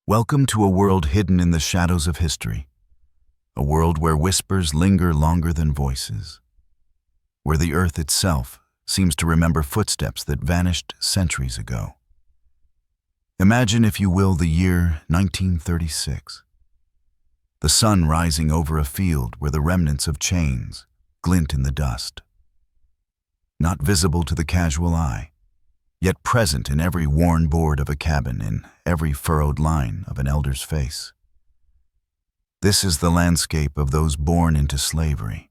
Welcome to a world hidden in the shadows of history, a world where whispers linger longer than voices, where the earth itself seems to remember footsteps that vanished centuries ago. Imagine, if you will, the year 1936. The sun rising over a field where the remnants of chains glint in the dust. Not visible to the casual eye, yet present in every worn board of a cabin, in every furrowed line of an elder's face. This is the landscape of those born into slavery.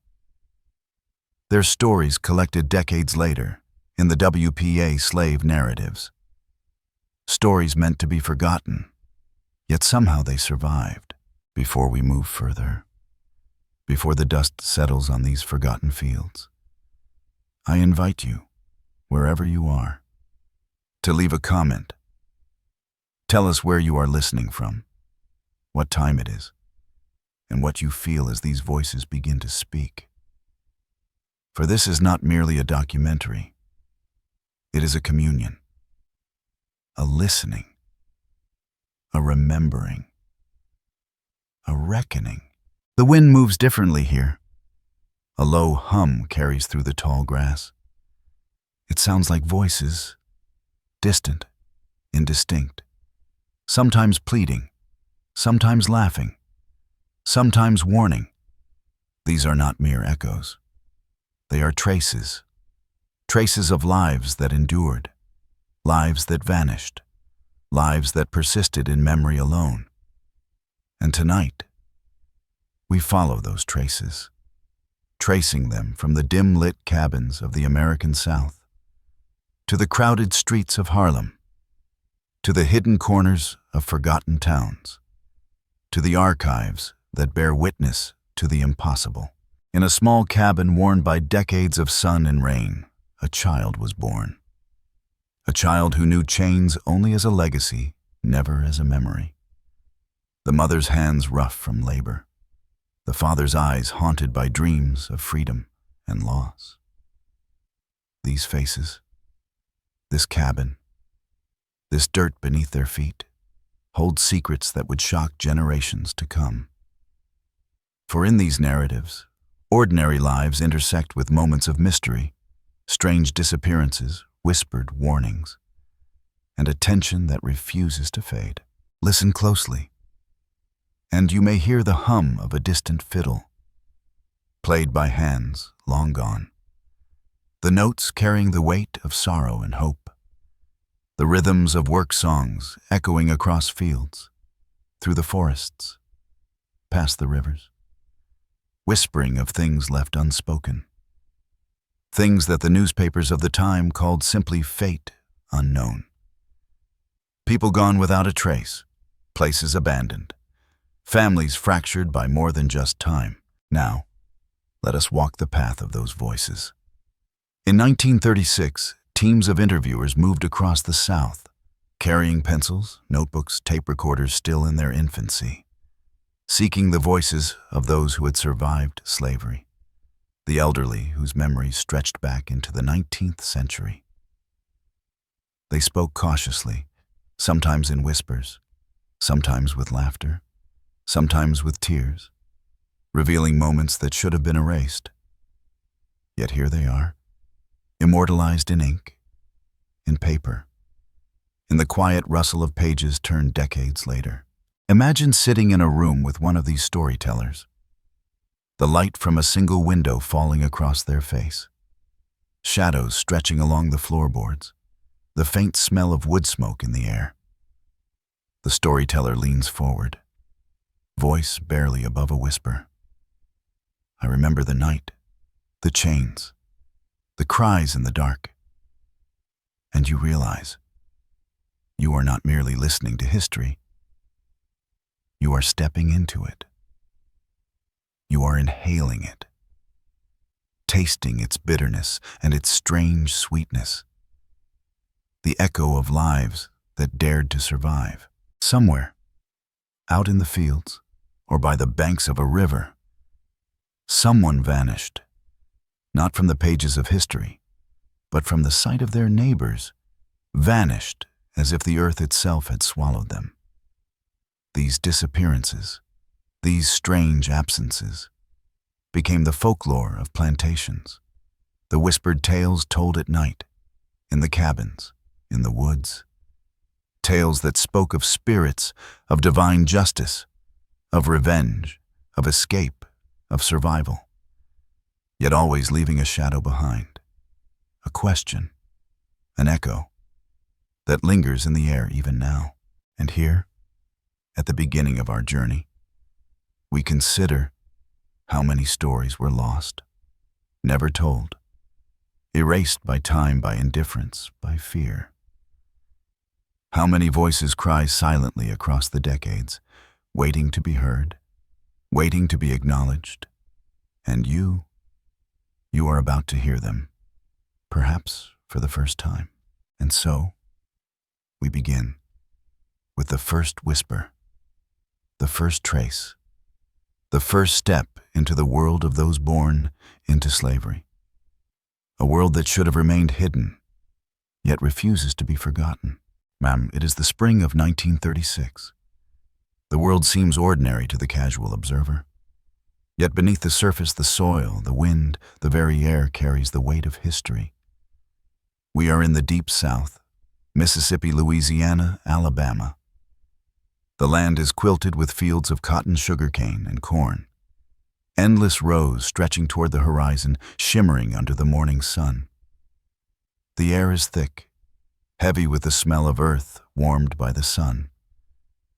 Their stories collected decades later in the WPA slave narratives. Stories meant to be forgotten, yet somehow they survived. Before we move further, before the dust settles on these forgotten fields, I invite you, wherever you are, to leave a comment. Tell us where you are listening from, what time it is, and what you feel as these voices begin to speak. For this is not merely a documentary. It is a communion, a listening, a remembering, a reckoning. The wind moves differently here. A low hum carries through the tall grass. It sounds like voices, distant, indistinct, sometimes pleading, sometimes laughing, sometimes warning. These are not mere echoes. They are traces, traces of lives that endured, lives that vanished, lives that persisted in memory alone. And tonight, we follow those traces, tracing them from the dim-lit cabins of the American South, to the crowded streets of Harlem, to the hidden corners of forgotten towns, to the archives that bear witness to the impossible. In a small cabin worn by decades of sun and rain, a child was born. A child who knew chains only as a legacy, never as a memory. The mother's hands rough from labor, the father's eyes haunted by dreams of freedom and loss. These faces, this cabin, this dirt beneath their feet, hold secrets that would shock generations to come. For in these narratives, ordinary lives intersect with moments of mystery, strange disappearances, whispered warnings, and a tension that refuses to fade. Listen closely, and you may hear the hum of a distant fiddle, played by hands long gone, the notes carrying the weight of sorrow and hope, the rhythms of work songs echoing across fields, through the forests, past the rivers, whispering of things left unspoken, things that the newspapers of the time called simply fate unknown. People gone without a trace, places abandoned, families fractured by more than just time. Now, let us walk the path of those voices. In 1936, teams of interviewers moved across the South, carrying pencils, notebooks, tape recorders still in their infancy, seeking the voices of those who had survived slavery, the elderly whose memories stretched back into the 19th century. They spoke cautiously, sometimes in whispers, sometimes with laughter, sometimes with tears, revealing moments that should have been erased. Yet here they are, immortalized in ink, in paper, in the quiet rustle of pages turned decades later. Imagine sitting in a room with one of these storytellers, the light from a single window falling across their face, shadows stretching along the floorboards, the faint smell of wood smoke in the air. The storyteller leans forward, voice barely above a whisper. I remember the night, the chains, the cries in the dark. And you realize you are not merely listening to history. You are stepping into it. You are inhaling it, tasting its bitterness and its strange sweetness. The echo of lives that dared to survive. Somewhere, out in the fields, or by the banks of a river, someone vanished, not from the pages of history, but from the sight of their neighbors, vanished as if the earth itself had swallowed them. these disappearances, these strange absences, became the folklore of plantations, the whispered tales told at night, in the cabins, in the woods, tales that spoke of spirits, of divine justice, of revenge, of escape, of survival, yet always leaving a shadow behind, a question, an echo, that lingers in the air even now. And here, at the beginning of our journey, we consider how many stories were lost, never told, erased by time, by indifference, by fear. How many voices cry silently across the decades, waiting to be heard, waiting to be acknowledged, and you are about to hear them, perhaps for the first time. And so, we begin with the first whisper, the first trace, the first step into the world of those born into slavery. A world that should have remained hidden, yet refuses to be forgotten. Ma'am, it is the spring of 1936. The world seems ordinary to the casual observer. Yet beneath the surface, the soil, the wind, the very air carries the weight of history. We are in the deep South, Mississippi, Louisiana, Alabama. The land is quilted with fields of cotton, sugarcane, and corn. Endless rows stretching toward the horizon, shimmering under the morning sun. The air is thick, heavy with the smell of earth warmed by the sun,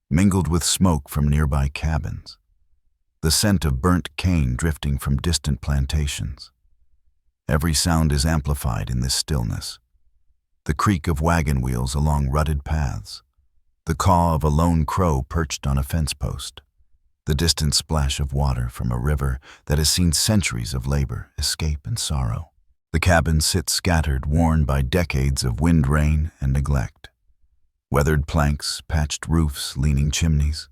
mingled with smoke from nearby cabins, the scent of burnt cane drifting from distant plantations. Every sound is amplified in this stillness. The creak of wagon wheels along rutted paths, the caw of a lone crow perched on a fence post, the distant splash of water from a river that has seen centuries of labor, escape, and sorrow. The cabins sit scattered, worn by decades of wind, rain, and neglect. Weathered planks, patched roofs, leaning chimneys,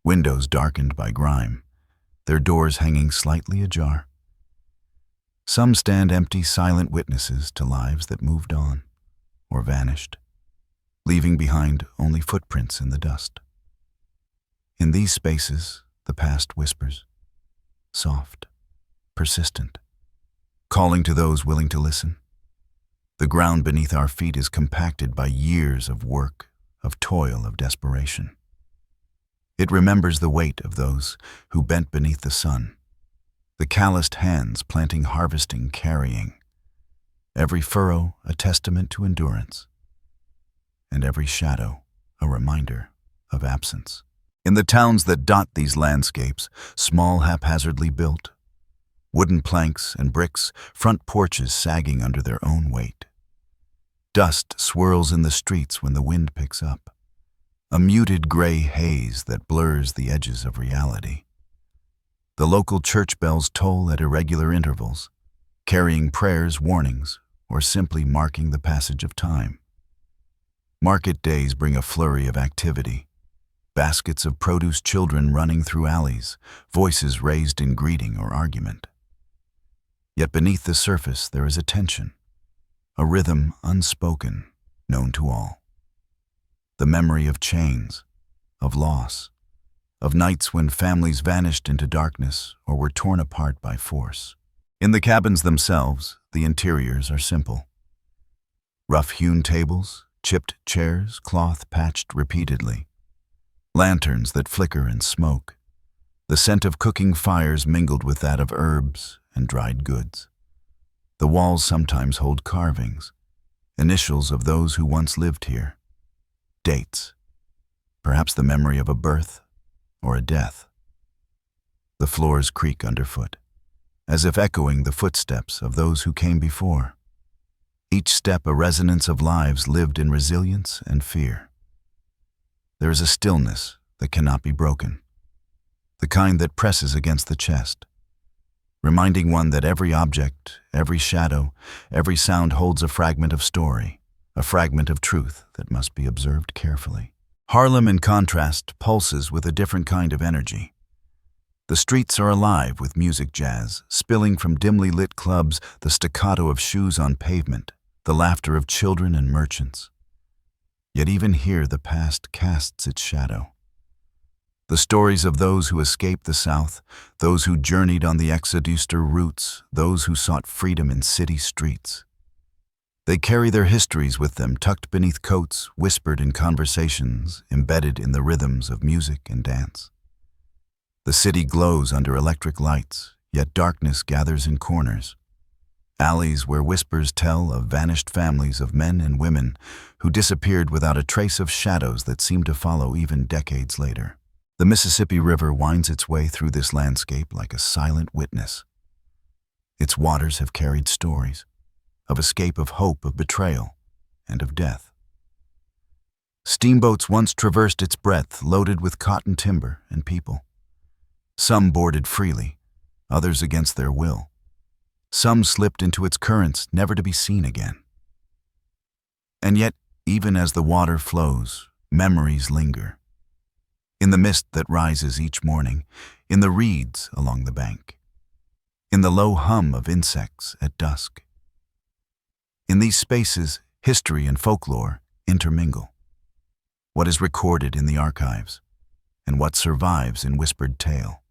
windows darkened by grime, their doors hanging slightly ajar. Some stand empty, silent witnesses to lives that moved on or vanished, leaving behind only footprints in the dust. In these spaces, the past whispers, soft, persistent, calling to those willing to listen. The ground beneath our feet is compacted by years of work, of toil, of desperation. It remembers the weight of those who bent beneath the sun, the calloused hands planting, harvesting, carrying, every furrow a testament to endurance, and every shadow a reminder of absence. In the towns that dot these landscapes, small, haphazardly built, wooden planks and bricks, front porches sagging under their own weight. Dust swirls in the streets when the wind picks up, a muted gray haze that blurs the edges of reality. The local church bells toll at irregular intervals, carrying prayers, warnings, or simply marking the passage of time. Market days bring a flurry of activity, baskets of produce, children running through alleys, voices raised in greeting or argument. Yet beneath the surface there is a tension, a rhythm unspoken, known to all. The memory of chains, of loss, of nights when families vanished into darkness or were torn apart by force. In the cabins themselves, the interiors are simple. Rough-hewn tables, chipped chairs, cloth patched repeatedly, lanterns that flicker and smoke, the scent of cooking fires mingled with that of herbs and dried goods. The walls sometimes hold carvings, initials of those who once lived here, dates, perhaps the memory of a birth or a death. The floors creak underfoot, as if echoing the footsteps of those who came before. Each step a resonance of lives lived in resilience and fear. There is a stillness that cannot be broken, the kind that presses against the chest, reminding one that every object, every shadow, every sound holds a fragment of story, a fragment of truth that must be observed carefully. Harlem, in contrast, pulses with a different kind of energy. The streets are alive with music jazz, spilling from dimly lit clubs, the staccato of shoes on pavement, the laughter of children and merchants. Yet even here the past casts its shadow. The stories of those who escaped the South, those who journeyed on the Exoduster routes, those who sought freedom in city streets. They carry their histories with them, tucked beneath coats, whispered in conversations, embedded in the rhythms of music and dance. The city glows under electric lights, yet darkness gathers in corners. Alleys where whispers tell of vanished families of men and women who disappeared without a trace of shadows that seem to follow even decades later. The Mississippi River winds its way through this landscape like a silent witness. Its waters have carried stories of escape, of hope, of betrayal, and of death. Steamboats once traversed its breadth, loaded with cotton timber and people. Some boarded freely, others against their will. Some slipped into its currents, never to be seen again. And yet, even as the water flows, memories linger. In the mist that rises each morning, in the reeds along the bank, in the low hum of insects at dusk. In these spaces, history and folklore intermingle. What is recorded in the archives, and what survives in whispered tale.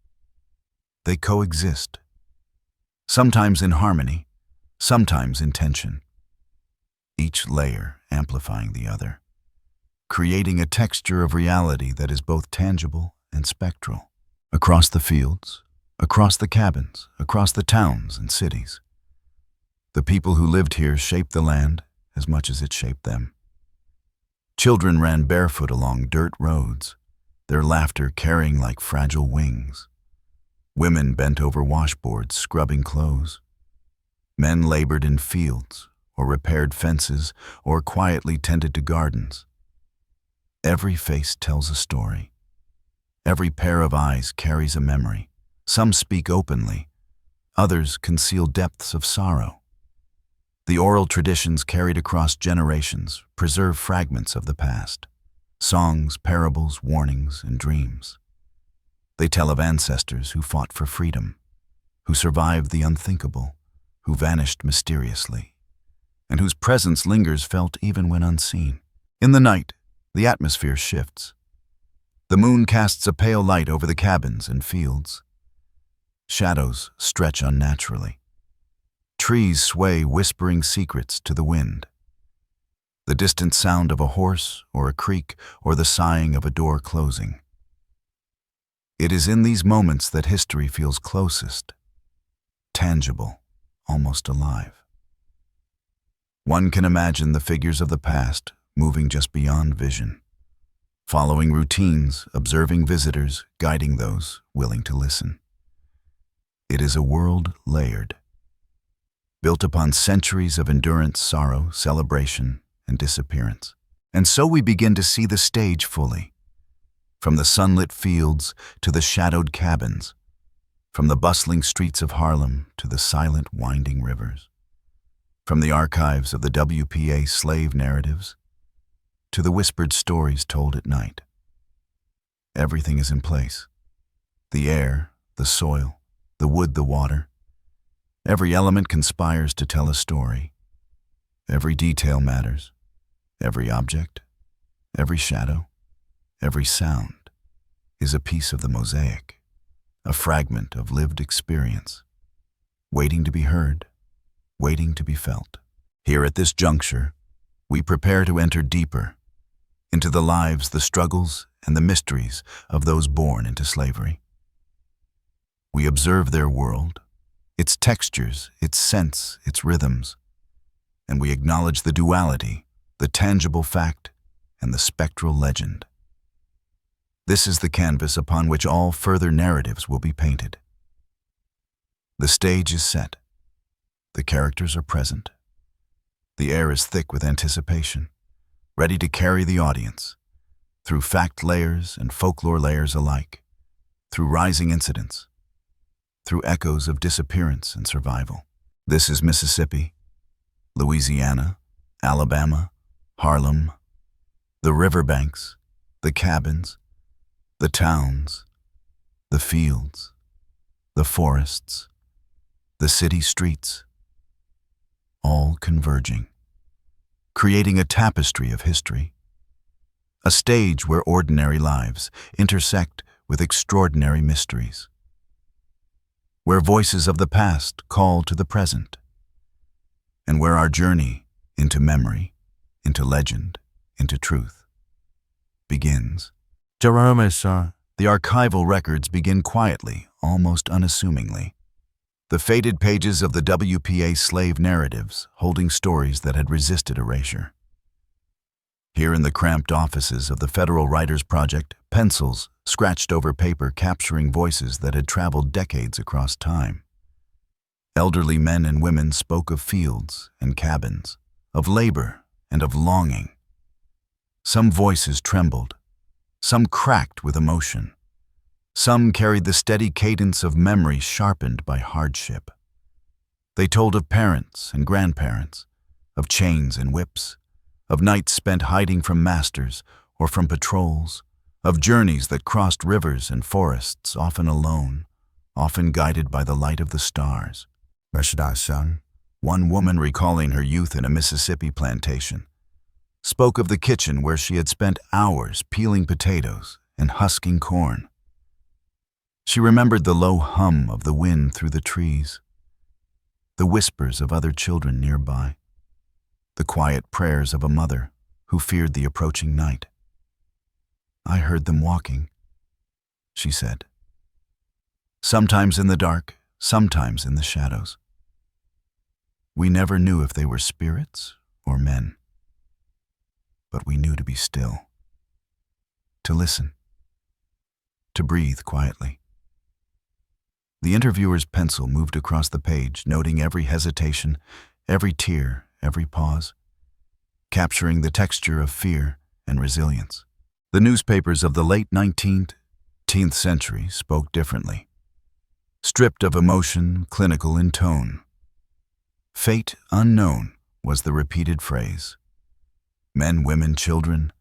They coexist, sometimes in harmony, sometimes in tension, each layer amplifying the other, creating a texture of reality that is both tangible and spectral. Across the fields, across the cabins, across the towns and cities, the people who lived here shaped the land as much as it shaped them. Children ran barefoot along dirt roads, their laughter carrying like fragile wings. Women bent over washboards, scrubbing clothes. Men labored in fields, or repaired fences, or quietly tended to gardens. Every face tells a story. Every pair of eyes carries a memory. Some speak openly, others conceal depths of sorrow. The oral traditions carried across generations preserve fragments of the past, songs, parables, warnings, and dreams. They tell of ancestors who fought for freedom, who survived the unthinkable, who vanished mysteriously, and whose presence lingers felt even when unseen. In the night, the atmosphere shifts. The moon casts a pale light over the cabins and fields. Shadows stretch unnaturally. Trees sway, whispering secrets to the wind. The distant sound of a horse or a creak or the sighing of a door closing. It is in these moments that history feels closest, tangible, almost alive. One can imagine the figures of the past moving just beyond vision, following routines, observing visitors, guiding those willing to listen. It is a world layered, built upon centuries of endurance, sorrow, celebration, and disappearance. And so we begin to see the stage fully. From the sunlit fields to the shadowed cabins, from the bustling streets of Harlem to the silent winding rivers, from the archives of the WPA slave narratives to the whispered stories told at night. Everything is in place. The air, the soil, the wood, the water. Every element conspires to tell a story. Every detail matters. Every object, every shadow, every sound is a piece of the mosaic, a fragment of lived experience, waiting to be heard, waiting to be felt. Here at this juncture, we prepare to enter deeper into the lives, the struggles, and the mysteries of those born into slavery. We observe their world, its textures, its scents, its rhythms, and we acknowledge the duality, the tangible fact, and the spectral legend. This is the canvas upon which all further narratives will be painted. The stage is set. The characters are present. The air is thick with anticipation, ready to carry the audience through fact layers and folklore layers alike, through rising incidents, through echoes of disappearance and survival. This is Mississippi, Louisiana, Alabama, Harlem, the riverbanks, the cabins, the towns, the fields, the forests, the city streets, all converging, creating a tapestry of history, a stage where ordinary lives intersect with extraordinary mysteries, where voices of the past call to the present, and where our journey into memory, into legend, into truth begins. Jerome, sir. The archival records begin quietly, almost unassumingly. The faded pages of the WPA slave narratives holding stories that had resisted erasure. Here in the cramped offices of the Federal Writers Project, pencils scratched over paper capturing voices that had traveled decades across time. Elderly men and women spoke of fields and cabins, of labor and of longing. Some voices trembled, some cracked with emotion. Some carried the steady cadence of memory sharpened by hardship. They told of parents and grandparents, of chains and whips, of nights spent hiding from masters or from patrols, of journeys that crossed rivers and forests, often alone, often guided by the light of the stars. Son. One woman, recalling her youth in a Mississippi plantation, spoke of the kitchen where she had spent hours peeling potatoes and husking corn. She remembered the low hum of the wind through the trees, the whispers of other children nearby, the quiet prayers of a mother who feared the approaching night. "I heard them walking," she said. "Sometimes in the dark, sometimes in the shadows. We never knew if they were spirits or men. But we knew to be still, to listen, to breathe quietly." The interviewer's pencil moved across the page, noting every hesitation, every tear, every pause, capturing the texture of fear and resilience. The newspapers of the late 19th century spoke differently. Stripped of emotion, clinical in tone. "Fate unknown" was the repeated phrase. Men, women, children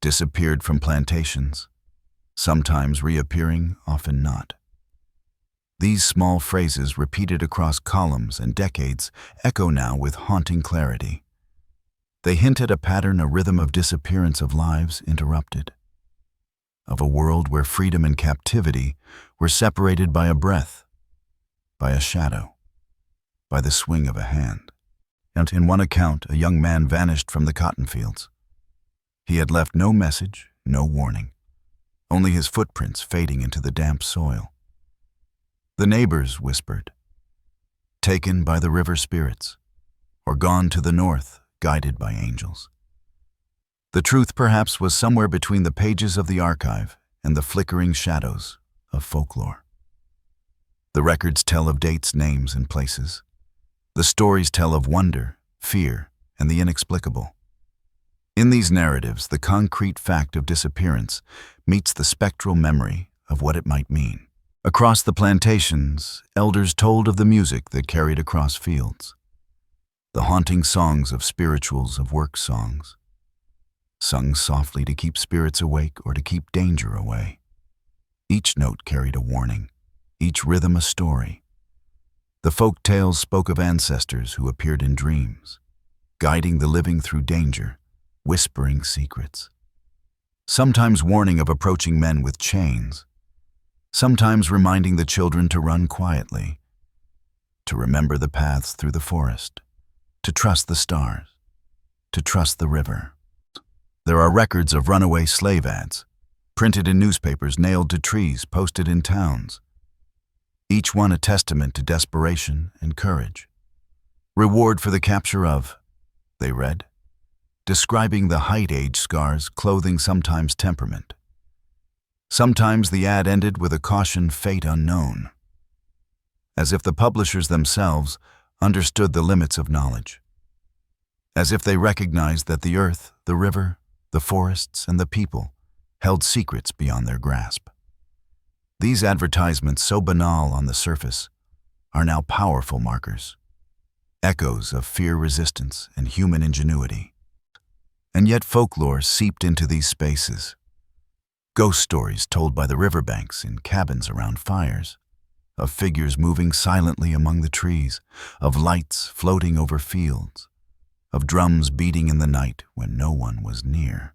disappeared from plantations, sometimes reappearing, often not. These small phrases, repeated across columns and decades, echo now with haunting clarity. They hint at a pattern, a rhythm of disappearance, of lives interrupted, of a world where freedom and captivity were separated by a breath, by a shadow, by the swing of a hand. And in one account, a young man vanished from the cotton fields. He had left no message, no warning, only his footprints fading into the damp soil. The neighbors whispered, "Taken by the river spirits," or "Gone to the north, guided by angels." The truth perhaps was somewhere between the pages of the archive and the flickering shadows of folklore. The records tell of dates, names, and places. The stories tell of wonder, fear, and the inexplicable. In these narratives, the concrete fact of disappearance meets the spectral memory of what it might mean. Across the plantations, elders told of the music that carried across fields, the haunting songs of spirituals, of work songs, sung softly to keep spirits awake or to keep danger away. Each note carried a warning, each rhythm a story. The folk tales spoke of ancestors who appeared in dreams, guiding the living through danger, whispering secrets. Sometimes warning of approaching men with chains, sometimes reminding the children to run quietly, to remember the paths through the forest, to trust the stars, to trust the river. There are records of runaway slave ads, printed in newspapers, nailed to trees, posted in towns. Each one a testament to desperation and courage. "Reward for the capture of," they read, describing the height-age scars, clothing sometimes temperament. Sometimes the ad ended with a caution, "Fate unknown," as if the publishers themselves understood the limits of knowledge, as if they recognized that the earth, the river, the forests, and the people held secrets beyond their grasp. These advertisements, so banal on the surface, are now powerful markers, echoes of fear, resistance, and human ingenuity. And yet folklore seeped into these spaces. Ghost stories told by the riverbanks in cabins around fires, of figures moving silently among the trees, of lights floating over fields, of drums beating in the night when no one was near.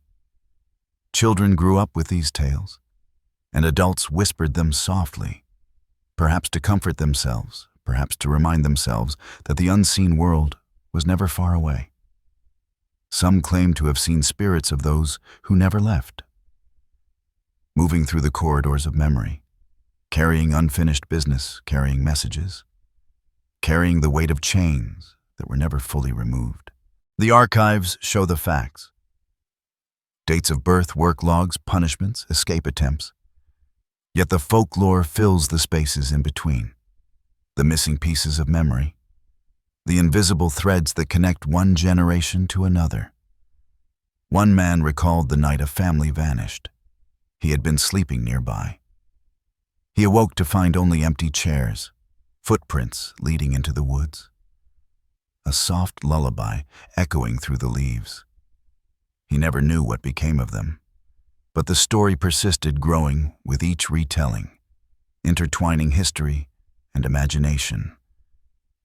Children grew up with these tales. and adults whispered them softly, perhaps to comfort themselves, perhaps to remind themselves that the unseen world was never far away. Some claimed to have seen spirits of those who never left, moving through the corridors of memory, carrying unfinished business, carrying messages, carrying the weight of chains that were never fully removed. The archives show the facts. Dates of birth, work logs, punishments, escape attempts. Yet the folklore fills the spaces in between. The missing pieces of memory, the invisible threads that connect one generation to another. One man recalled the night a family vanished. He had been sleeping nearby. He awoke to find only empty chairs, footprints leading into the woods. A soft lullaby echoing through the leaves. He never knew what became of them, but the story persisted, growing with each retelling, intertwining history and imagination,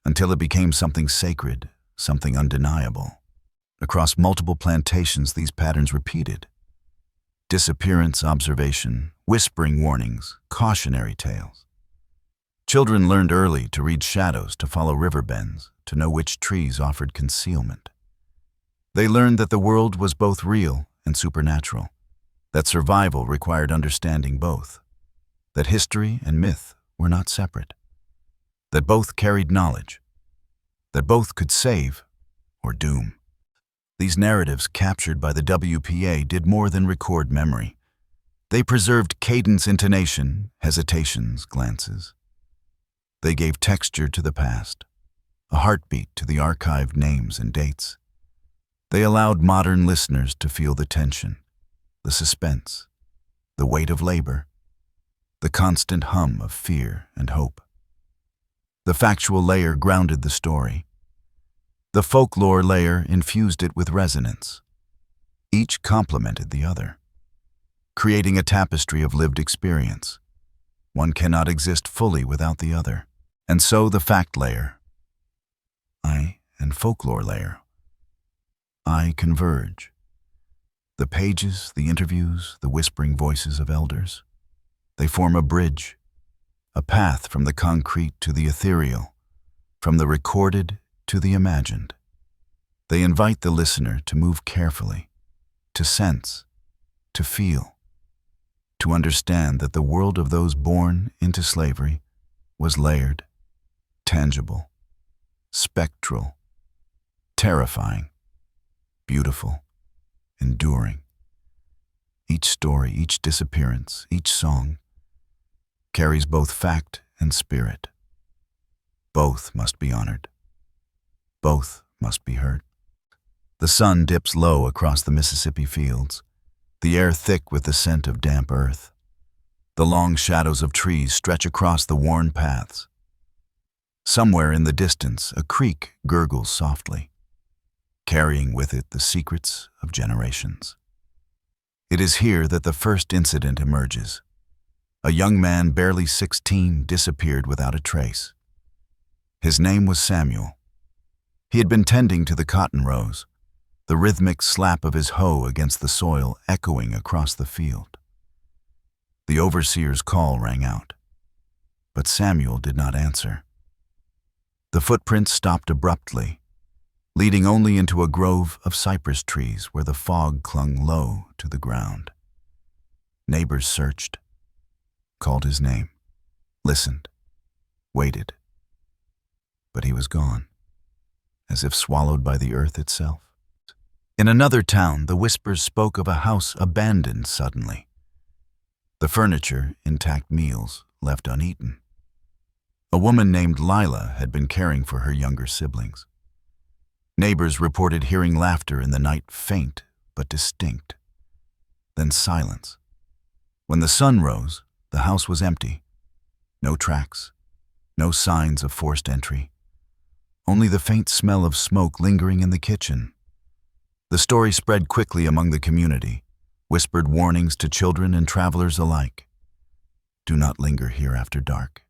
until it became something sacred, something undeniable. Across multiple plantations, these patterns repeated. Disappearance, observation, whispering warnings, cautionary tales. Children learned early to read shadows, to follow river bends, to know which trees offered concealment. They learned that the world was both real and supernatural, that survival required understanding both, that history and myth were not separate, that both carried knowledge, that both could save or doom. These narratives captured by the WPA did more than record memory. They preserved cadence, intonation, hesitations, glances. They gave texture to the past, a heartbeat to the archived names and dates. They allowed modern listeners to feel the tension, the suspense, the weight of labor, the constant hum of fear and hope. The factual layer grounded the story. The folklore layer infused it with resonance. Each complemented the other, creating a tapestry of lived experience. One cannot exist fully without the other. And so the fact layer, and folklore layer, converge. The pages, the interviews, the whispering voices of elders, they form a bridge, a path from the concrete to the ethereal, from the recorded to the imagined. They invite the listener to move carefully, to sense, to feel, to understand that the world of those born into slavery was layered, tangible, spectral, terrifying, beautiful, enduring. Each story, each disappearance, each song carries both fact and spirit. Both must be honored. Both must be heard. The sun dips low across the Mississippi fields, the air thick with the scent of damp earth. The long shadows of trees stretch across the worn paths. Somewhere in the distance, a creek gurgles softly, carrying with it the secrets of generations. It is here that the first incident emerges. A young man, barely 16, disappeared without a trace. His name was Samuel. He had been tending to the cotton rows, the rhythmic slap of his hoe against the soil echoing across the field. The overseer's call rang out, but Samuel did not answer. The footprints stopped abruptly, leading only into a grove of cypress trees where the fog clung low to the ground. Neighbors searched, called his name, listened, waited. But he was gone, as if swallowed by the earth itself. In another town, the whispers spoke of a house abandoned suddenly. The furniture, intact meals, left uneaten. A woman named Lila had been caring for her younger siblings. Neighbors reported hearing laughter in the night, faint but distinct. Then silence. When the sun rose, the house was empty. No tracks, no signs of forced entry. Only the faint smell of smoke lingering in the kitchen. The story spread quickly among the community, whispered warnings to children and travelers alike. Do not linger here after dark.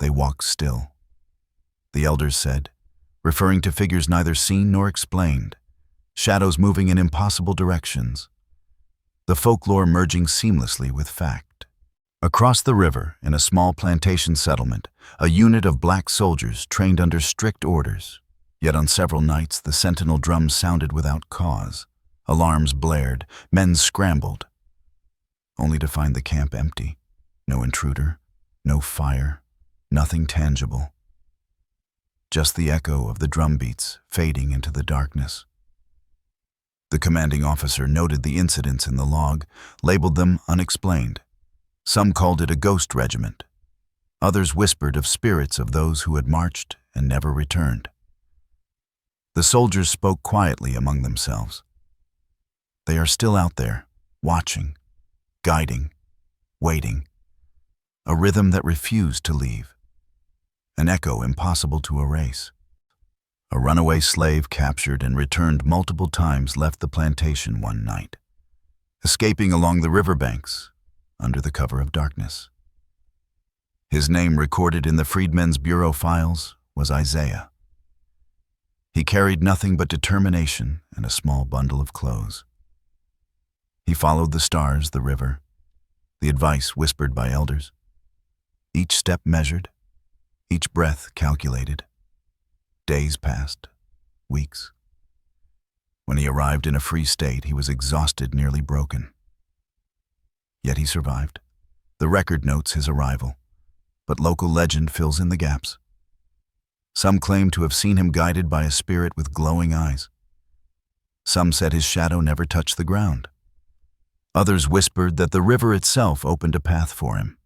They walk still, the elders said, referring to figures neither seen nor explained, shadows moving in impossible directions, the folklore merging seamlessly with fact. Across the river, in a small plantation settlement, a unit of black soldiers trained under strict orders. Yet on several nights, the sentinel drums sounded without cause. Alarms blared, men scrambled, only to find the camp empty. No intruder, no fire, nothing tangible. Just the echo of the drum beats fading into the darkness. The commanding officer noted the incidents in the log, labeled them unexplained. Some called it a ghost regiment. Others whispered of spirits of those who had marched and never returned. The soldiers spoke quietly among themselves. They are still out there, watching, guiding, waiting. A rhythm that refused to leave. An echo impossible to erase. A runaway slave captured and returned multiple times left the plantation one night, escaping along the riverbanks under the cover of darkness. His name recorded in the Freedmen's Bureau files was Isaiah. He carried nothing but determination and a small bundle of clothes. He followed the stars, the river, the advice whispered by elders. Each step measured, each breath calculated. Days passed, weeks. When he arrived in a free state, he was exhausted, nearly broken. Yet he survived. The record notes his arrival, but local legend fills in the gaps. Some claim to have seen him guided by a spirit with glowing eyes. Some said his shadow never touched the ground. Others whispered that the river itself opened a path for him.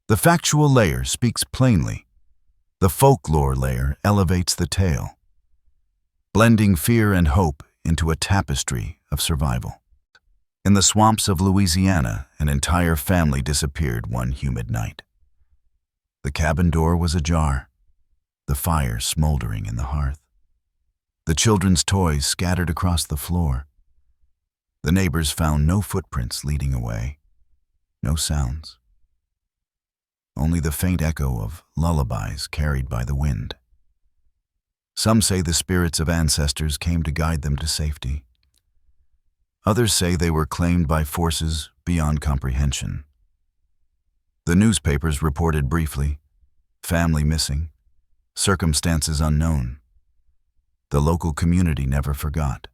The factual layer speaks plainly. The folklore layer elevates the tale, blending fear and hope into a tapestry of survival. In the swamps of Louisiana, an entire family disappeared one humid night. The cabin door was ajar, the fire smoldering in the hearth. The children's toys scattered across the floor. The neighbors found no footprints leading away, no sounds. Only the faint echo of lullabies carried by the wind. Some say the spirits of ancestors came to guide them to safety. Others say they were claimed by forces beyond comprehension. The newspapers reported briefly, family missing, circumstances unknown. The local community never forgot.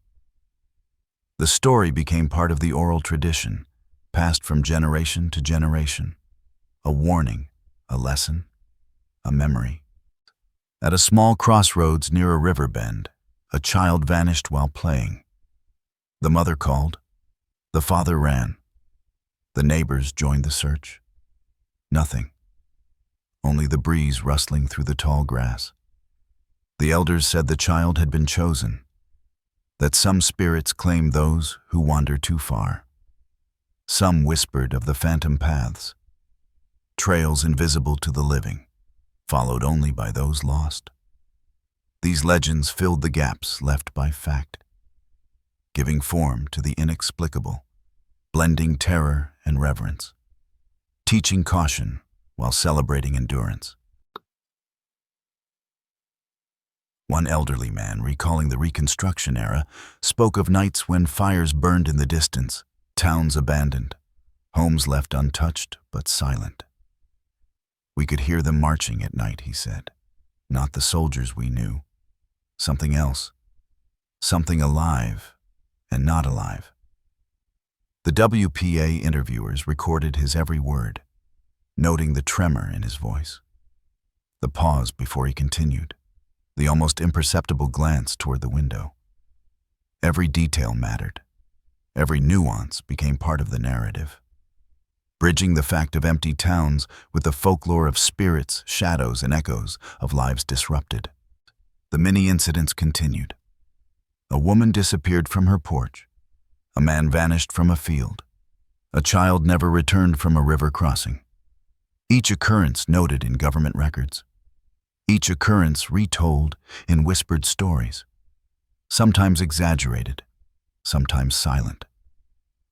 The story became part of the oral tradition, passed from generation to generation. A warning, a lesson, a memory. At a small crossroads near a river bend, a child vanished while playing. The mother called. The father ran. The neighbors joined the search. Nothing. Only the breeze rustling through the tall grass. The elders said the child had been chosen, that some spirits claim those who wander too far. Some whispered of the phantom paths, trails invisible to the living, followed only by those lost. These legends filled the gaps left by fact, giving form to the inexplicable, blending terror and reverence, teaching caution while celebrating endurance. One elderly man, recalling the Reconstruction era, spoke of nights when fires burned in the distance, towns abandoned, homes left untouched but silent. We could hear them marching at night, he said. Not the soldiers we knew. Something else. Something alive and not alive. The WPA interviewers recorded his every word, noting the tremor in his voice, the pause before he continued, the almost imperceptible glance toward the window. Every detail mattered. Every nuance became part of the narrative, bridging the fact of empty towns with the folklore of spirits, shadows, and echoes of lives disrupted. The many incidents continued. A woman disappeared from her porch. A man vanished from a field. A child never returned from a river crossing. Each occurrence noted in government records. Each occurrence retold in whispered stories, sometimes exaggerated, sometimes silent,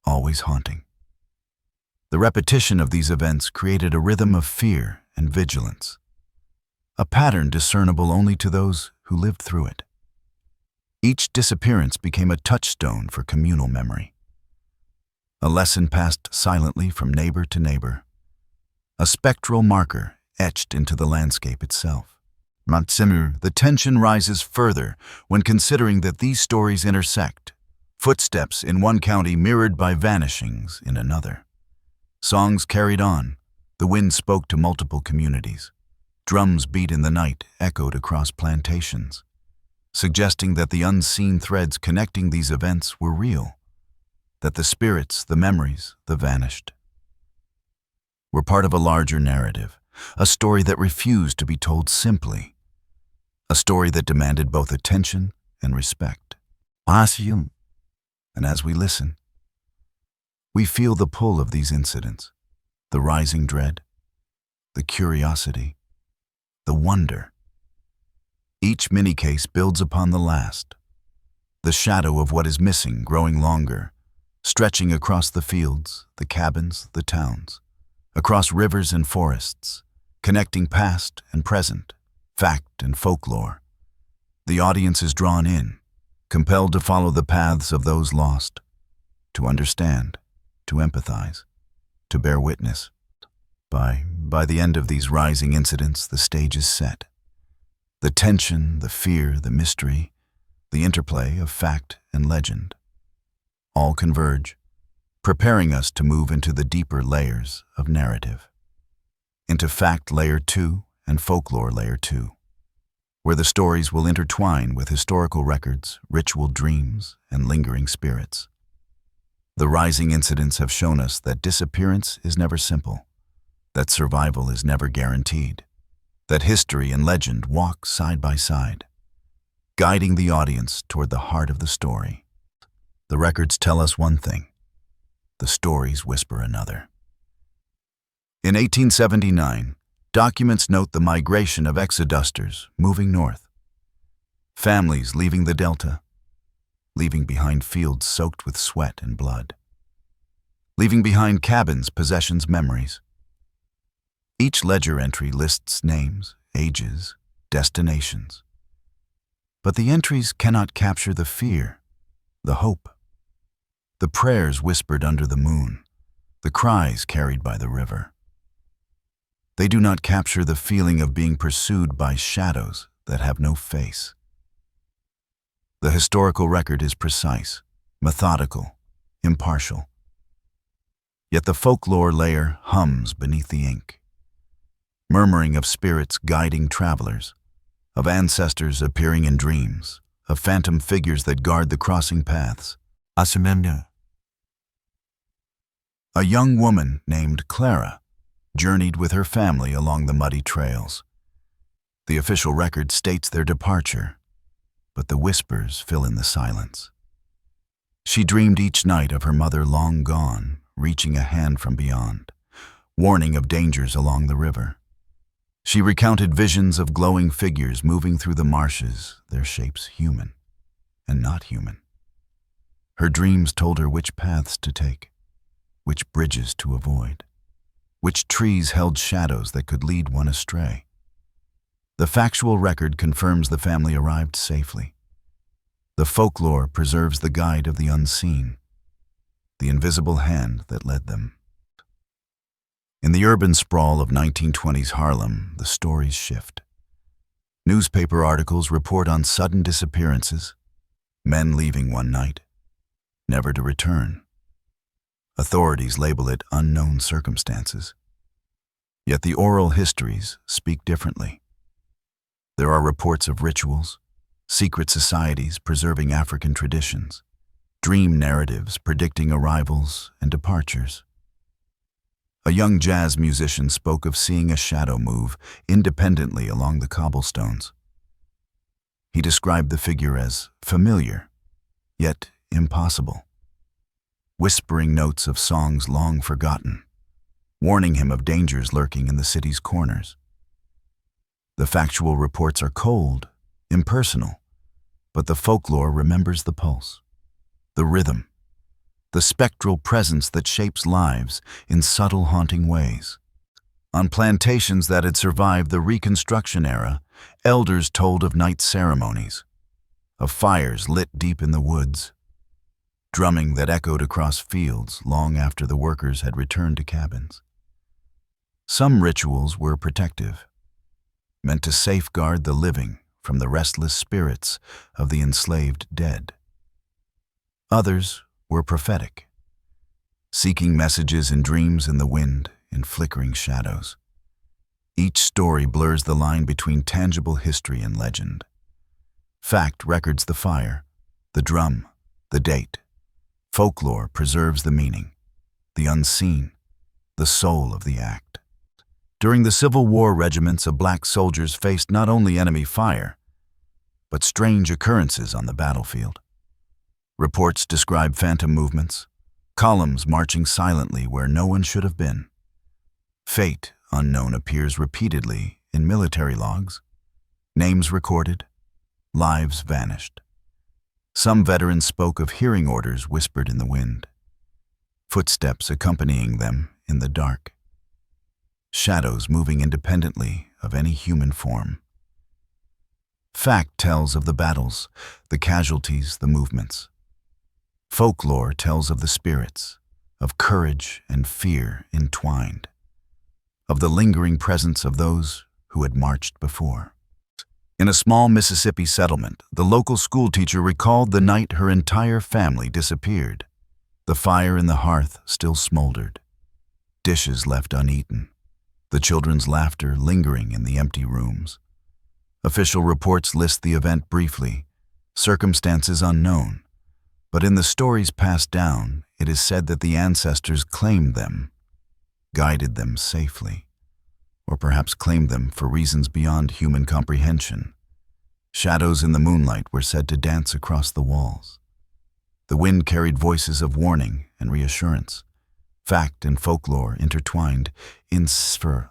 always haunting. The repetition of these events created a rhythm of fear and vigilance, a pattern discernible only to those who lived through it. Each disappearance became a touchstone for communal memory, a lesson passed silently from neighbor to neighbor, a spectral marker etched into the landscape itself. Matsumu, the tension rises further when considering that these stories intersect, footsteps in one county mirrored by vanishings in another. Songs carried on, the wind spoke to multiple communities. Drums beat in the night echoed across plantations, suggesting that the unseen threads connecting these events were real, that the spirits, the memories, the vanished, were part of a larger narrative, a story that refused to be told simply, a story that demanded both attention and respect. Asium. And as we listen, we feel the pull of these incidents, the rising dread, the curiosity, the wonder. Each mini-case builds upon the last, the shadow of what is missing growing longer, stretching across the fields, the cabins, the towns, across rivers and forests, connecting past and present, fact and folklore. The audience is drawn in, compelled to follow the paths of those lost, to understand, to empathize, to bear witness. By the end of these rising incidents, the stage is set. The tension, the fear, the mystery, the interplay of fact and legend, all converge, preparing us to move into the deeper layers of narrative, into fact layer 2 and folklore layer 2, where the stories will intertwine with historical records, ritual dreams, and lingering spirits. The rising incidents have shown us that disappearance is never simple, that survival is never guaranteed, that history and legend walk side by side, guiding the audience toward the heart of the story. The records tell us one thing, the stories whisper another. In 1879, documents note the migration of exodusters moving north, families leaving the delta, leaving behind fields soaked with sweat and blood, leaving behind cabins, possessions, memories. Each ledger entry lists names, ages, destinations. But the entries cannot capture the fear, the hope, the prayers whispered under the moon, the cries carried by the river. They do not capture the feeling of being pursued by shadows that have no face. The historical record is precise, methodical, impartial. Yet the folklore layer hums beneath the ink, murmuring of spirits guiding travelers, of ancestors appearing in dreams, of phantom figures that guard the crossing paths. Asimemna. A young woman named Clara journeyed with her family along the muddy trails. The official record states their departure, but the whispers fill in the silence. She dreamed each night of her mother long gone, reaching a hand from beyond, warning of dangers along the river. She recounted visions of glowing figures moving through the marshes, their shapes human and not human. Her dreams told her which paths to take, which bridges to avoid, which trees held shadows that could lead one astray. The factual record confirms the family arrived safely. The folklore preserves the guide of the unseen, the invisible hand that led them. In the urban sprawl of 1920s Harlem, the stories shift. Newspaper articles report on sudden disappearances, men leaving one night, never to return. Authorities label it unknown circumstances. Yet the oral histories speak differently. There are reports of rituals, secret societies preserving African traditions, dream narratives predicting arrivals and departures. A young jazz musician spoke of seeing a shadow move independently along the cobblestones. He described the figure as familiar, yet impossible, whispering notes of songs long forgotten, warning him of dangers lurking in the city's corners. The factual reports are cold, impersonal, but the folklore remembers the pulse, the rhythm, the spectral presence that shapes lives in subtle, haunting ways. On plantations that had survived the Reconstruction era, elders told of night ceremonies, of fires lit deep in the woods, drumming that echoed across fields long after the workers had returned to cabins. Some rituals were protective, meant to safeguard the living from the restless spirits of the enslaved dead. Others were prophetic, seeking messages in dreams in the wind, in flickering shadows. Each story blurs the line between tangible history and legend. Fact records the fire, the drum, the date. Folklore preserves the meaning, the unseen, the soul of the act. During the Civil War, regiments of black soldiers faced not only enemy fire, but strange occurrences on the battlefield. Reports describe phantom movements, columns marching silently where no one should have been. Fate unknown appears repeatedly in military logs, names recorded, lives vanished. Some veterans spoke of hearing orders whispered in the wind, footsteps accompanying them in the dark, shadows moving independently of any human form. Fact tells of the battles, the casualties, the movements. Folklore tells of the spirits, of courage and fear entwined, of the lingering presence of those who had marched before. In a small Mississippi settlement, the local schoolteacher recalled the night her entire family disappeared. The fire in the hearth still smoldered, dishes left uneaten, the children's laughter lingering in the empty rooms. Official reports list the event briefly, circumstances unknown, but in the stories passed down, it is said that the ancestors claimed them, guided them safely, or perhaps claimed them for reasons beyond human comprehension. Shadows in the moonlight were said to dance across the walls. The wind carried voices of warning and reassurance. Fact and folklore intertwined, inseparable.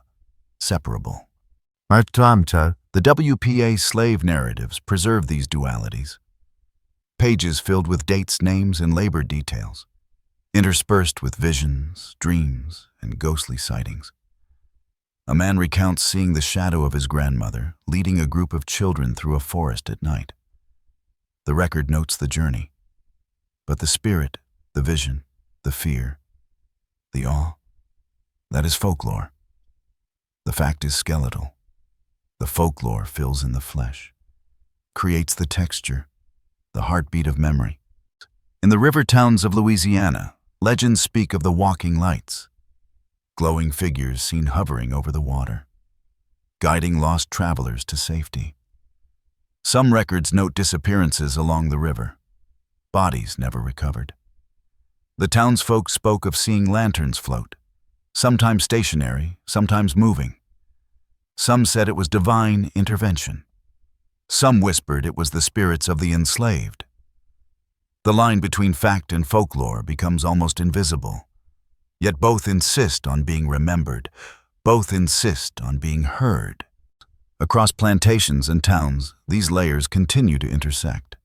Martamto. The WPA slave narratives preserve these dualities. Pages filled with dates, names, and labor details, interspersed with visions, dreams, and ghostly sightings. A man recounts seeing the shadow of his grandmother leading a group of children through a forest at night. The record notes the journey, but the spirit, the vision, the fear, the awe, that is folklore. The fact is skeletal. The folklore fills in the flesh, creates the texture, the heartbeat of memory. In the river towns of Louisiana, legends speak of the walking lights, glowing figures seen hovering over the water, guiding lost travelers to safety. Some records note disappearances along the river, bodies never recovered. The townsfolk spoke of seeing lanterns float, sometimes stationary, sometimes moving. Some said it was divine intervention. Some whispered it was the spirits of the enslaved. The line between fact and folklore becomes almost invisible. Yet both insist on being remembered, both insist on being heard. Across plantations and towns, these layers continue to intersect.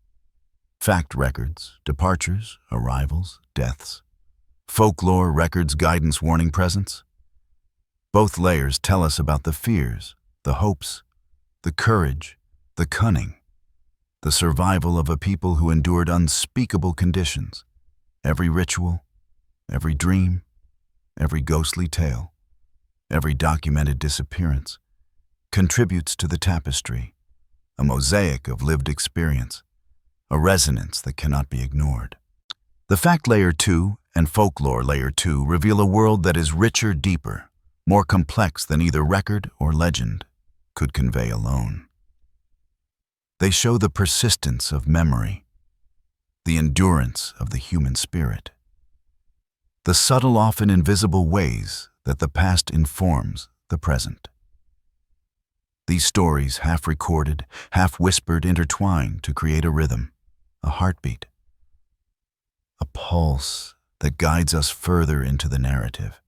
Fact records, departures, arrivals, deaths. Folklore records, guidance, warning, presence. Both layers tell us about the fears, the hopes, the courage, the cunning, the survival of a people who endured unspeakable conditions. Every ritual, every dream, every ghostly tale, every documented disappearance contributes to the tapestry, a mosaic of lived experience, a resonance that cannot be ignored. The fact layer 2 and folklore layer 2 reveal a world that is richer, deeper, more complex than either record or legend could convey alone. They show the persistence of memory, the endurance of the human spirit, the subtle, often invisible ways that the past informs the present. These stories, half recorded, half whispered, intertwine to create a rhythm, a heartbeat, a pulse that guides us further into the narrative,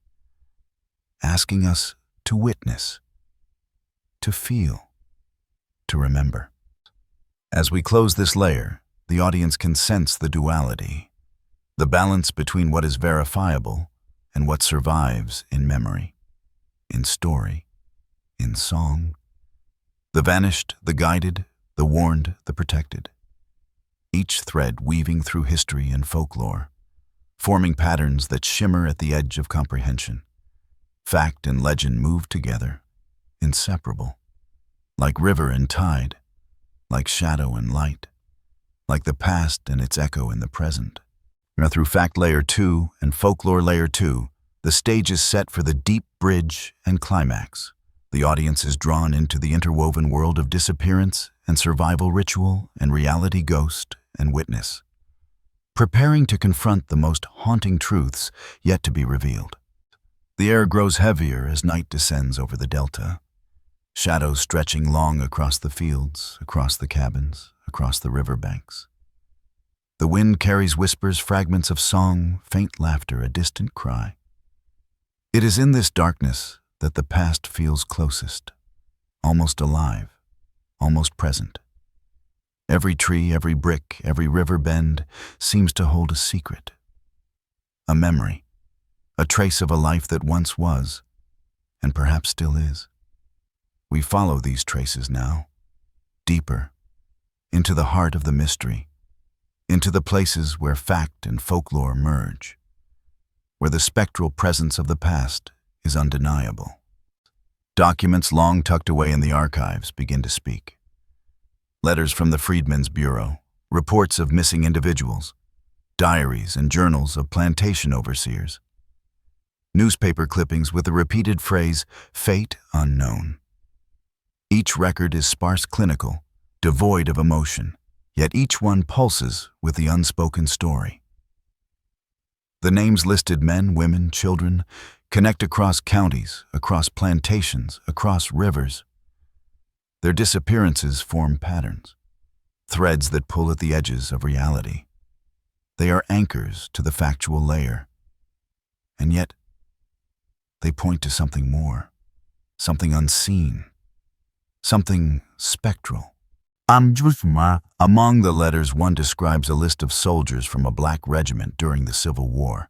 asking us to witness, to feel, to remember. As we close this layer, the audience can sense the duality, the balance between what is verifiable and what survives in memory, in story, in song, the vanished, the guided, the warned, the protected. each thread weaving through history and folklore, forming patterns that shimmer at the edge of comprehension. Fact and legend move together, inseparable, like river and tide, like shadow and light, like the past and its echo in the present. Now, through Fact Layer 2 and Folklore Layer 2, the stage is set for the deep bridge and climax. The audience is drawn into the interwoven world of disappearance and survival ritual and reality ghost and witness, preparing to confront the most haunting truths yet to be revealed. The air grows heavier as night descends over the delta, shadows stretching long across the fields, across the cabins, across the riverbanks. The wind carries whispers, fragments of song, faint laughter, a distant cry. It is in this darkness that the past feels closest, almost alive, almost present. Every tree, every brick, every river bend seems to hold a secret, a memory, a trace of a life that once was, and perhaps still is. We follow these traces now, deeper, into the heart of the mystery, into the places where fact and folklore merge, where the spectral presence of the past is undeniable. Documents long tucked away in the archives begin to speak. Letters from the Freedmen's Bureau, reports of missing individuals, diaries and journals of plantation overseers, newspaper clippings with the repeated phrase, "Fate unknown." Each record is sparse, clinical, devoid of emotion, yet each one pulses with the unspoken story. The names listed, men, women, children, connect across counties, across plantations, across rivers. Their disappearances form patterns, threads that pull at the edges of reality. They are anchors to the factual layer, and yet they point to something more, something unseen, something spectral. Among the letters, one describes a list of soldiers from a black regiment during the Civil War,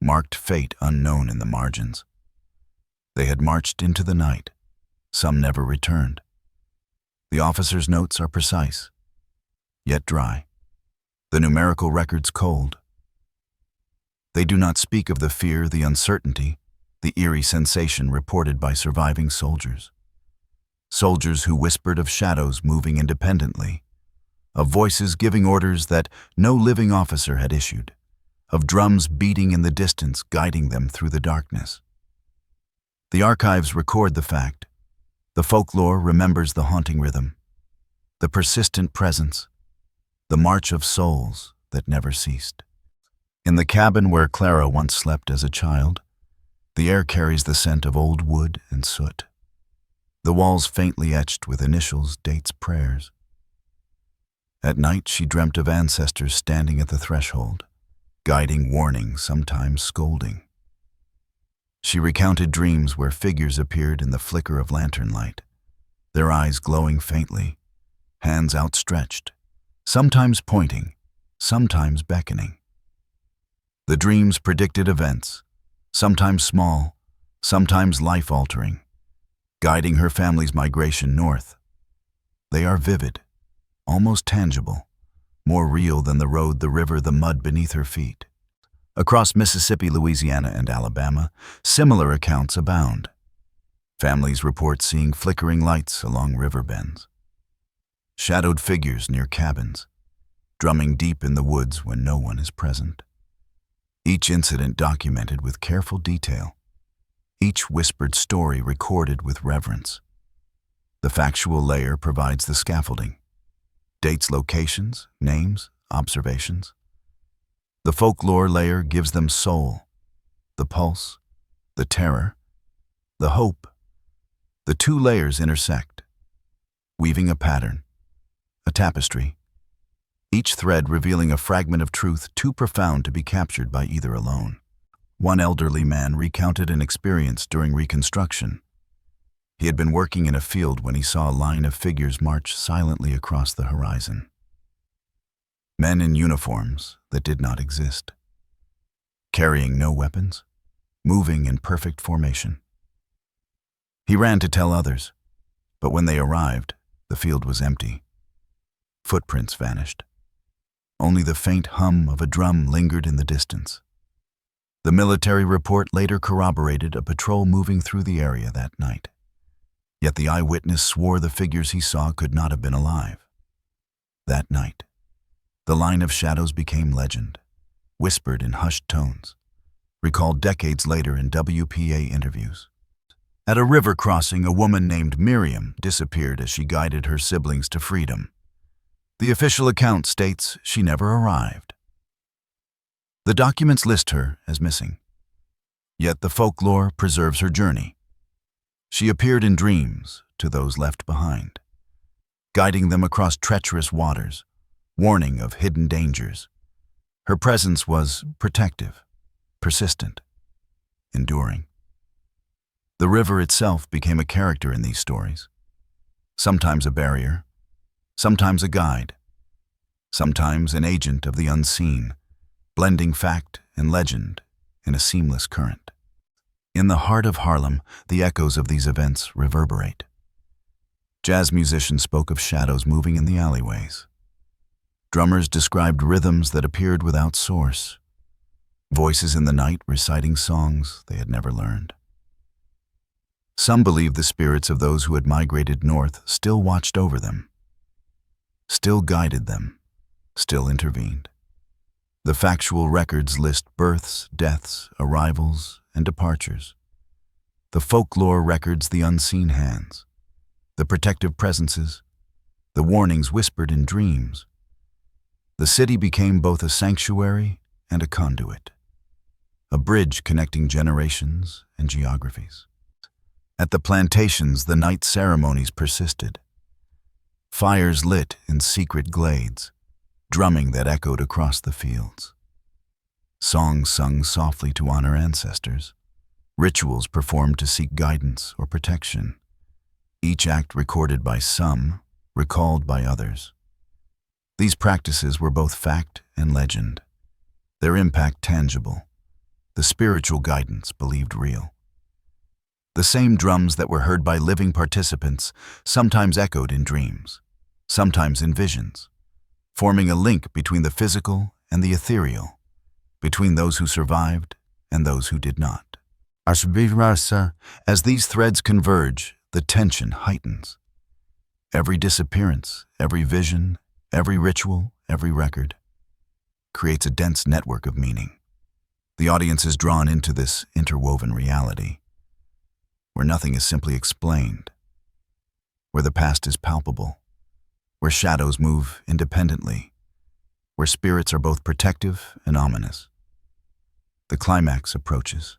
marked "Fate unknown" in the margins. They had marched into the night. Some never returned. The officer's notes are precise, yet dry. The numerical records cold. They do not speak of the fear, the uncertainty, the eerie sensation reported by surviving soldiers. Soldiers who whispered of shadows moving independently, of voices giving orders that no living officer had issued, of drums beating in the distance guiding them through the darkness. The archives record the fact. The folklore remembers the haunting rhythm, the persistent presence, the march of souls that never ceased. In the cabin where Clara once slept as a child, the air carries the scent of old wood and soot, the walls faintly etched with initials, dates, prayers. At night she dreamt of ancestors standing at the threshold, guiding, warning, sometimes scolding. She recounted dreams where figures appeared in the flicker of lantern light, their eyes glowing faintly, hands outstretched, sometimes pointing, sometimes beckoning. The dreams predicted events, sometimes small, sometimes life-altering, guiding her family's migration north. They are vivid, almost tangible, more real than the road, the river, the mud beneath her feet. Across Mississippi, Louisiana, and Alabama, similar accounts abound. Families report seeing flickering lights along river bends, shadowed figures near cabins, drumming deep in the woods when no one is present. Each incident documented with careful detail, each whispered story recorded with reverence. The factual layer provides the scaffolding, dates, locations, names, observations. The folklore layer gives them soul, the pulse, the terror, the hope. The two layers intersect, weaving a pattern, a tapestry, each thread revealing a fragment of truth too profound to be captured by either alone. One elderly man recounted an experience during Reconstruction. He had been working in a field when he saw a line of figures march silently across the horizon. Men in uniforms that did not exist, carrying no weapons, moving in perfect formation. He ran to tell others, but when they arrived, the field was empty. Footprints vanished. Only the faint hum of a drum lingered in the distance. The military report later corroborated a patrol moving through the area that night. Yet the eyewitness swore the figures he saw could not have been alive. That night, the line of shadows became legend, whispered in hushed tones, recalled decades later in WPA interviews. At a river crossing, a woman named Miriam disappeared as she guided her siblings to freedom. The official account states she never arrived. The documents list her as missing. Yet the folklore preserves her journey. She appeared in dreams to those left behind, guiding them across treacherous waters, warning of hidden dangers. Her presence was protective, persistent, enduring. The river itself became a character in these stories, sometimes a barrier, sometimes a guide, sometimes an agent of the unseen, blending fact and legend in a seamless current. In the heart of Harlem, the echoes of these events reverberate. Jazz musicians spoke of shadows moving in the alleyways. Drummers described rhythms that appeared without source, voices in the night reciting songs they had never learned. Some believed the spirits of those who had migrated north still watched over them, still guided them, still intervened. The factual records list births, deaths, arrivals, and departures. The folklore records the unseen hands, the protective presences, the warnings whispered in dreams. The city became both a sanctuary and a conduit, a bridge connecting generations and geographies. At the plantations, the night ceremonies persisted. Fires lit in secret glades, drumming that echoed across the fields. Songs sung softly to honor ancestors, rituals performed to seek guidance or protection, each act recorded by some, recalled by others. These practices were both fact and legend, their impact tangible, the spiritual guidance believed real. The same drums that were heard by living participants sometimes echoed in dreams, sometimes in visions, forming a link between the physical and the ethereal, between those who survived and those who did not. As these threads converge, the tension heightens. Every disappearance, every vision, every ritual, every record creates a dense network of meaning. The audience is drawn into this interwoven reality, where nothing is simply explained, where the past is palpable, where shadows move independently, where spirits are both protective and ominous. The climax approaches.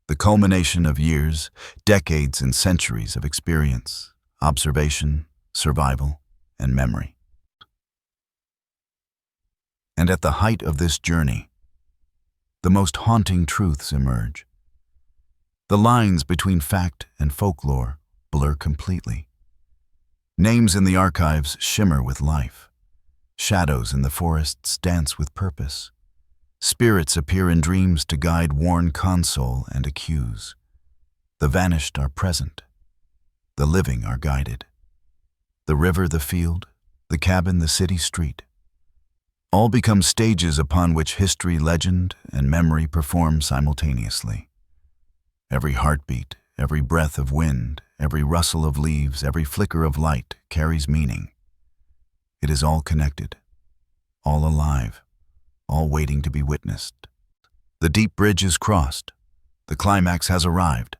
The culmination of years, decades, and centuries of experience, observation, survival, and memory. And at the height of this journey, the most haunting truths emerge. The lines between fact and folklore blur completely. Names in the archives shimmer with life. Shadows in the forests dance with purpose. Spirits appear in dreams to guide, warn, console, and accuse. The vanished are present. The living are guided. The river, the field, the cabin, the city street. All become stages upon which history, legend, and memory perform simultaneously. Every heartbeat, every breath of wind, every rustle of leaves, every flicker of light carries meaning. It is all connected, all alive, all waiting to be witnessed. The deep bridge is crossed. The climax has arrived.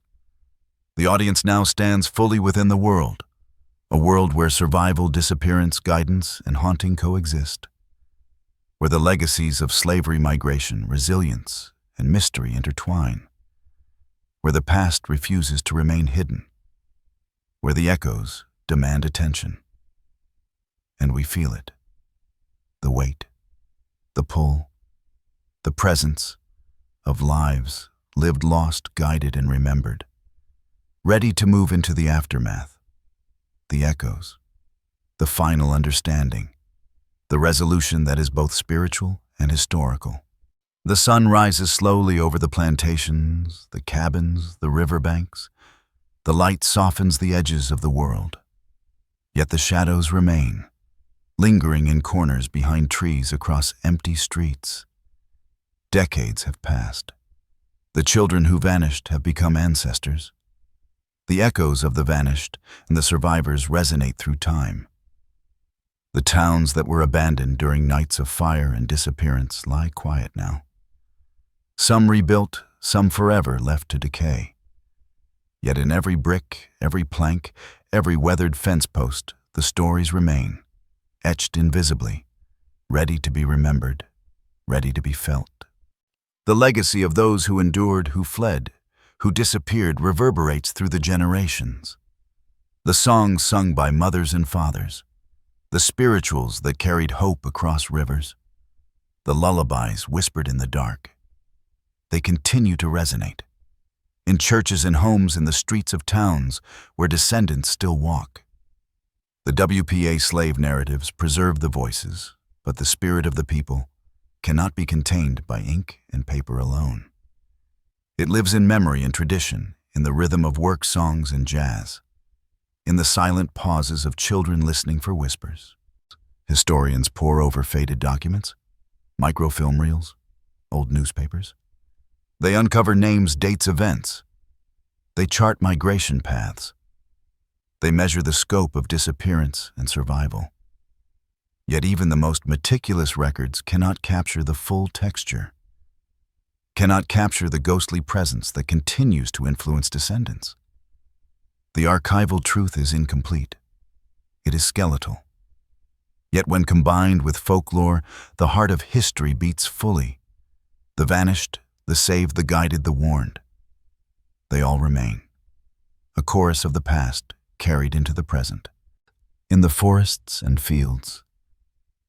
The audience now stands fully within the world, a world where survival, disappearance, guidance, and haunting coexist, where the legacies of slavery, migration, resilience, and mystery intertwine, where the past refuses to remain hidden, where the echoes demand attention. And we feel it. The weight, the pull, the presence of lives lived, lost, guided, and remembered, ready to move into the aftermath, the echoes, the final understanding, the resolution that is both spiritual and historical. The sun rises slowly over the plantations, the cabins, the riverbanks. The light softens the edges of the world. Yet the shadows remain, lingering in corners behind trees across empty streets. Decades have passed. The children who vanished have become ancestors. The echoes of the vanished and the survivors resonate through time. The towns that were abandoned during nights of fire and disappearance lie quiet now. Some rebuilt, some forever left to decay. Yet in every brick, every plank, every weathered fence post, the stories remain, etched invisibly, ready to be remembered, ready to be felt. The legacy of those who endured, who fled, who disappeared reverberates through the generations. The songs sung by mothers and fathers, the spirituals that carried hope across rivers, the lullabies whispered in the dark. They continue to resonate. In churches and homes in the streets of towns where descendants still walk. The WPA slave narratives preserve the voices, but the spirit of the people cannot be contained by ink and paper alone. It lives in memory and tradition, in the rhythm of work songs and jazz, in the silent pauses of children listening for whispers. Historians pore over faded documents, microfilm reels, old newspapers. They uncover names, dates, events. They chart migration paths. They measure the scope of disappearance and survival. Yet even the most meticulous records cannot capture the full texture, cannot capture the ghostly presence that continues to influence descendants. The archival truth is incomplete. It is skeletal. Yet when combined with folklore, the heart of history beats fully. The vanished, the saved, the guided, the warned. They all remain. A chorus of the past carried into the present. In the forests and fields,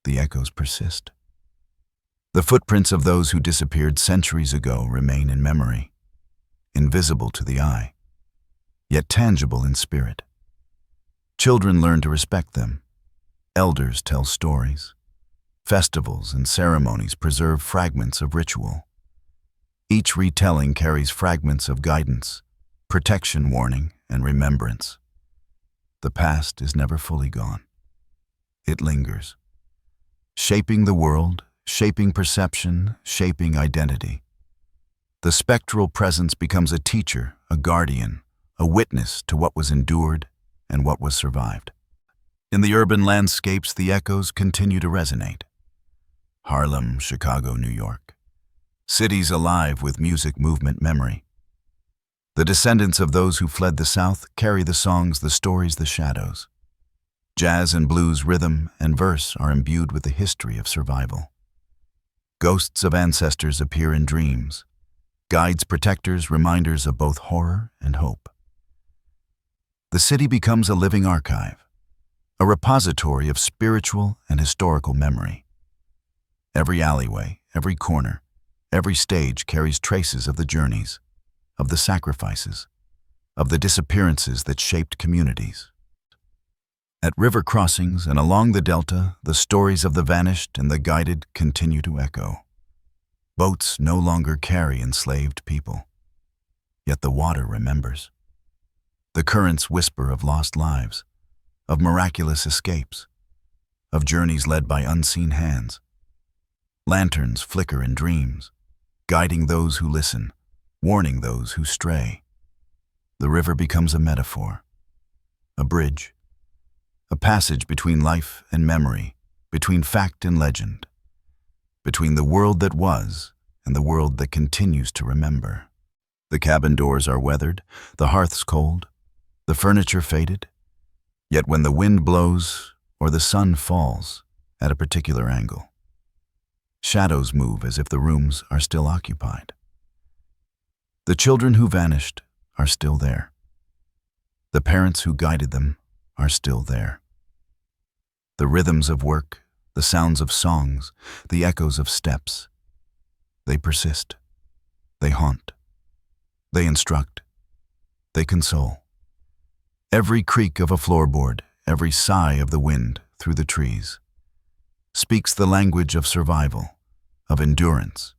the echoes persist. The footprints of those who disappeared centuries ago remain in memory, invisible to the eye, yet tangible in spirit. Children learn to respect them. Elders tell stories. Festivals and ceremonies preserve fragments of ritual. Each retelling carries fragments of guidance, protection, warning, and remembrance. The past is never fully gone. It lingers, shaping the world, shaping perception, shaping identity. The spectral presence becomes a teacher, a guardian, a witness to what was endured and what was survived. In the urban landscapes, the echoes continue to resonate. Harlem, Chicago, New York. Cities alive with music, movement, memory. The descendants of those who fled the South carry the songs, the stories, the shadows. Jazz and blues, rhythm and verse are imbued with the history of survival. Ghosts of ancestors appear in dreams, guides, protectors, reminders of both horror and hope. The city becomes a living archive, a repository of spiritual and historical memory. Every alleyway, every corner, every stage carries traces of the journeys, of the sacrifices, of the disappearances that shaped communities. At river crossings and along the delta, the stories of the vanished and the guided continue to echo. Boats no longer carry enslaved people, yet the water remembers. The currents whisper of lost lives, of miraculous escapes, of journeys led by unseen hands. Lanterns flicker in dreams, guiding those who listen, warning those who stray. The river becomes a metaphor, a bridge, a passage between life and memory, between fact and legend, between the world that was and the world that continues to remember. The cabin doors are weathered, the hearths cold, the furniture faded, yet when the wind blows or the sun falls at a particular angle, shadows move as if the rooms are still occupied. The children who vanished are still there. The parents who guided them are still there. The rhythms of work, the sounds of songs, the echoes of steps, they persist. They haunt. They instruct. They console. Every creak of a floorboard, every sigh of the wind through the trees, speaks the language of survival, of endurance,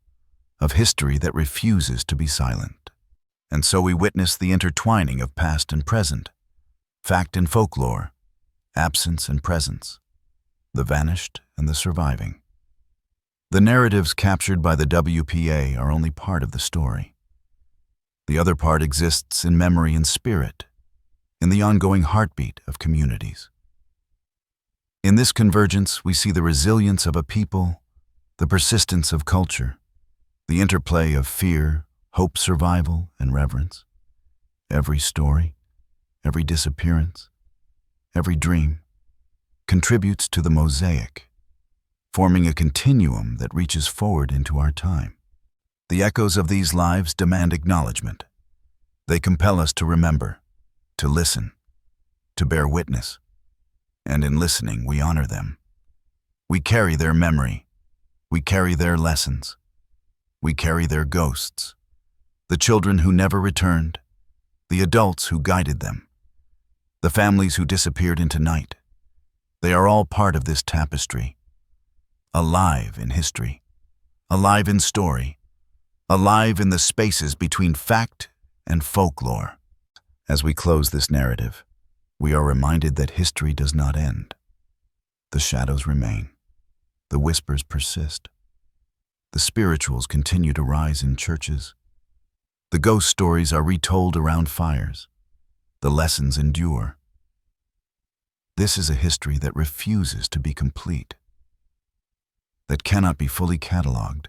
of history that refuses to be silent. And so we witness the intertwining of past and present, fact and folklore, absence and presence. the vanished, and the surviving. The narratives captured by the WPA are only part of the story. The other part exists in memory and spirit, in the ongoing heartbeat of communities. In this convergence, we see the resilience of a people, the persistence of culture, the interplay of fear, hope, survival, and reverence. Every story, every disappearance, every dream contributes to the mosaic, forming a continuum that reaches forward into our time. The echoes of these lives demand acknowledgement. They compel us to remember, to listen, to bear witness, and in listening we honor them. We carry their memory, we carry their lessons, we carry their ghosts, the children who never returned, the adults who guided them, the families who disappeared into night. They are all part of this tapestry, alive in history, alive in story, alive in the spaces between fact and folklore. As we close this narrative, we are reminded that history does not end. The shadows remain. The whispers persist. The spirituals continue to rise in churches. The ghost stories are retold around fires. The lessons endure. This is a history that refuses to be complete, that cannot be fully catalogued,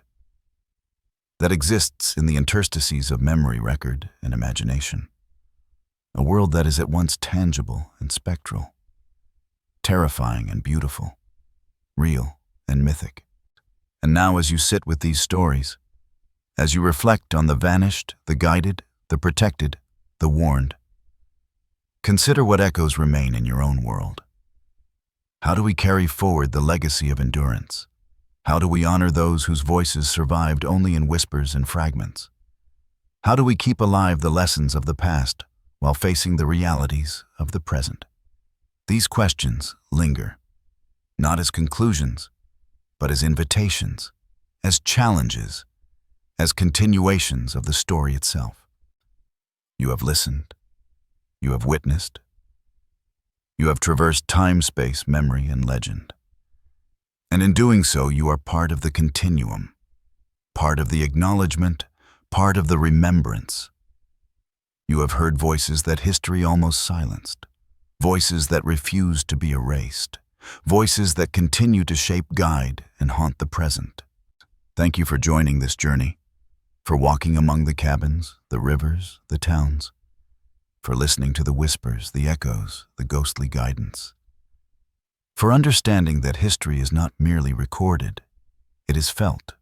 that exists in the interstices of memory, record, and imagination. A world that is at once tangible and spectral, terrifying and beautiful, real and mythic. And now, as you sit with these stories, as you reflect on the vanished, the guided, the protected, the warned, consider what echoes remain in your own world. How do we carry forward the legacy of endurance? How do we honor those whose voices survived only in whispers and fragments? How do we keep alive the lessons of the past while facing the realities of the present? These questions linger, not as conclusions, but as invitations, as challenges, as continuations of the story itself. You have listened, you have witnessed, you have traversed time, space, memory, and legend. And in doing so, you are part of the continuum, part of the acknowledgement, part of the remembrance. You have heard voices that history almost silenced, voices that refuse to be erased, voices that continue to shape, guide, and haunt the present. Thank you for joining this journey, for walking among the cabins, the rivers, the towns, for listening to the whispers, the echoes, the ghostly guidance, for understanding that history is not merely recorded, it is felt,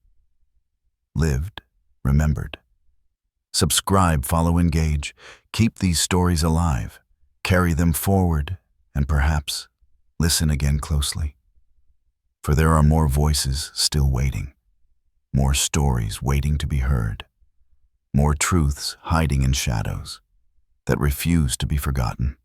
lived, remembered. Subscribe, follow, engage. Keep these stories alive. Carry them forward, and perhaps listen again closely. For there are more voices still waiting, more stories waiting to be heard, more truths hiding in shadows that refuse to be forgotten.